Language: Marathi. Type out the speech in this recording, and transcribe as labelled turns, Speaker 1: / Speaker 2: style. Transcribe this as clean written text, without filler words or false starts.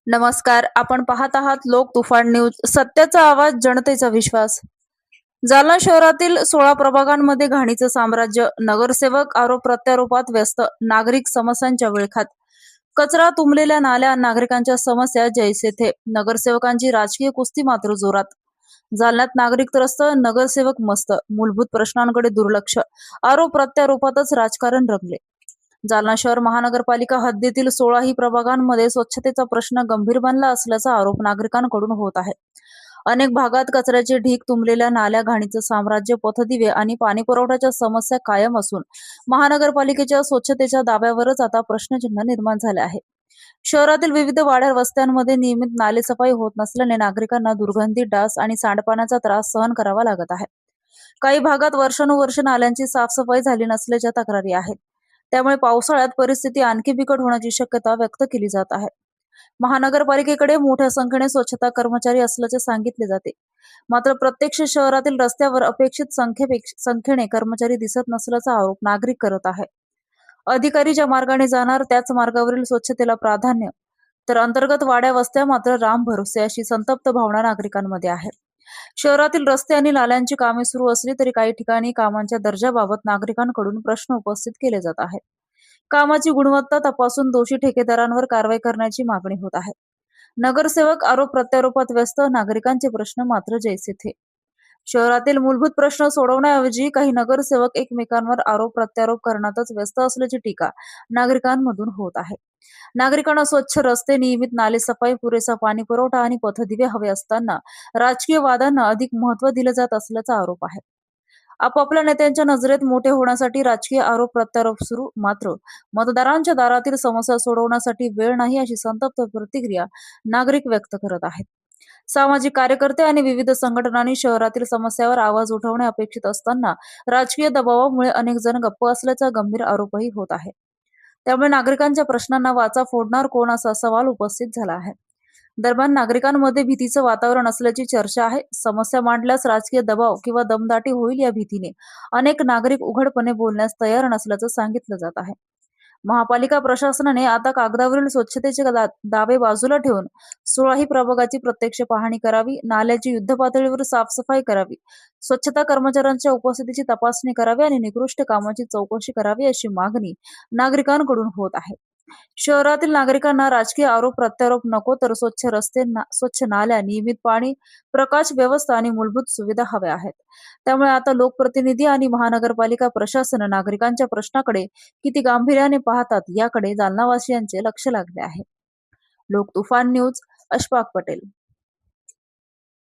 Speaker 1: नमस्कार. आपण पाहत आहात लोक तुफान न्यूज. सत्याचा आवाज, जनतेचा विश्वास. जालना शहरातील 16 प्रभागांमध्ये घाणीचं साम्राज्य. नगरसेवक आरोप प्रत्यारोपात व्यस्त. नागरिक समस्यांच्या विळखात. कचरा तुंबलेल्या नाल्या, नागरिकांच्या समस्या जैसे थे. नगरसेवकांची राजकीय कुस्ती मात्र जोरात. जालन्यात नागरिक त्रस्त, नगरसेवक मस्त. मूलभूत प्रश्नांकडे दुर्लक्ष. आरोप प्रत्यारोपातच राजकारण रंगले. जालना शहर महानगरपालिका हद्दीतील 16ही प्रभागांमध्ये स्वच्छतेचा प्रश्न गंभीर बनला असल्याचा आरोप नागरिकांकडून होत आहे. अनेक भागात कचऱ्याचे ढीग, तुंबलेल्या नाल्या, घाणीचं साम्राज्य, पथदिवे आणि पाणीपुरवठ्याच्या समस्या कायम असून महानगरपालिकेच्या स्वच्छतेच्या दाव्यावरच आता प्रश्नचिन्ह निर्माण झाले आहे. शहरातील विविध वाड्या वस्त्यांमध्ये नियमित नालेसफाई होत नसल्याने नागरिकांना दुर्गंधी, डास आणि सांडपाण्याचा त्रास सहन करावा लागत आहे. काही भागात वर्षानुवर्ष नाल्यांची साफसफाई झाली नसल्याच्या तक्रारी आहेत. त्यामुळे पावसाळ्यात परिस्थिती आणखी बिकट होण्याची शक्यता व्यक्त केली जात आहे. महानगरपालिकेकडे मोठ्या संख्येने स्वच्छता कर्मचारी असल्याचे सांगितले जाते. मात्र प्रत्यक्ष शहरातील रस्त्यावर अपेक्षित संख्येने कर्मचारी दिसत नसल्याचा आरोप नागरिक करत आहे. अधिकारी ज्या मार्गाने जाणार त्याच मार्गावरील स्वच्छतेला प्राधान्य, तर अंतर्गत वाड्या वस्त्या मात्र राम भरोसे अशी संतप्त भावना नागरिकांमध्ये आहे. शहरातील रस्ते आणि नाल्यांची कामे सुरू असली तरी काही ठिकाणी कामांच्या दर्जाबाबत नागरिकांकडून प्रश्न उपस्थित केले जात आहेत. कामाची गुणवत्ता तपासून दोषी ठेकेदारांवर कारवाई करण्याची मागणी होत आहे. नगरसेवक आरोप प्रत्यारोपात व्यस्त, नागरिकांचे प्रश्न मात्र जैसे थे. शहरातील मूलभूत प्रश्न सोडवण्याऐवजी काही नगरसेवक एकमेकांवर आरोप प्रत्यारोप करण्यातच व्यस्त असल्याची टीका नागरिकांमधून होत आहे. नागरिकांना स्वच्छ रस्ते, नियमित नालेसफाई, पुरेसा पाणी पुरवठा आणि पथदिवे हवे असताना राजकीय वादांना अधिक महत्त्व दिले जात असल्याचा आरोप आहे. आपापल्या नेत्यांच्या नजरेत मोठे होण्यासाठी राजकीय आरोप प्रत्यारोप सुरू, मात्र मतदारांच्या दारातील समस्या सोडवण्यासाठी वेळ नाही अशी संतप्त प्रतिक्रिया नागरिक व्यक्त करत आहेत. सामाजिक कार्यकर्ते आणि विविध संघटनांनी शहरातील समस्यावर आवाज उठवणे अपेक्षित असताना राजकीय दबावामुळे अनेक जण गप्प असल्याचा गंभीर आरोपही होत आहे. त्यामुळे नागरिकांच्या प्रश्नांना वाचा फोडणार कोण असा सवाल उपस्थित झाला आहे. दरम्यान नागरिकांमध्ये भीतीचं वातावरण असल्याची चर्चा आहे. समस्या मांडल्यास राजकीय दबाव किंवा दमदाटी होईल या भीतीने अनेक नागरिक उघडपणे बोलण्यास तयार नसल्याचं सांगितलं जात आहे. महापालिका प्रशासनाने आता कागदावरील स्वच्छतेचे दावे बाजूला ठेवून 16ही प्रभागाची प्रत्यक्ष पाहणी करावी, नाल्याची युद्धपातळीवर साफसफाई करावी, स्वच्छता कर्मचाऱ्यांच्या उपस्थितीची तपासणी करावी आणि निकृष्ट कामाची चौकशी करावी अशी मागणी नागरिकांकडून होत आहे. शहरातील नागरिकांना राजकीय आरोप प्रत्यारोप नको, तर स्वच्छ रस्ते, स्वच्छ नाल्या, नियमित पाणी, प्रकाश व्यवस्था आणि मूलभूत सुविधा हव्या आहेत. त्यामुळे आता लोकप्रतिनिधी आणि महानगरपालिका प्रशासन नागरिकांच्या प्रश्नाकडे किती गांभीर्याने पाहतात याकडे जालनावासियांचे लक्ष लागले आहे. लोक तुफान न्यूज, अशफाक पटेल.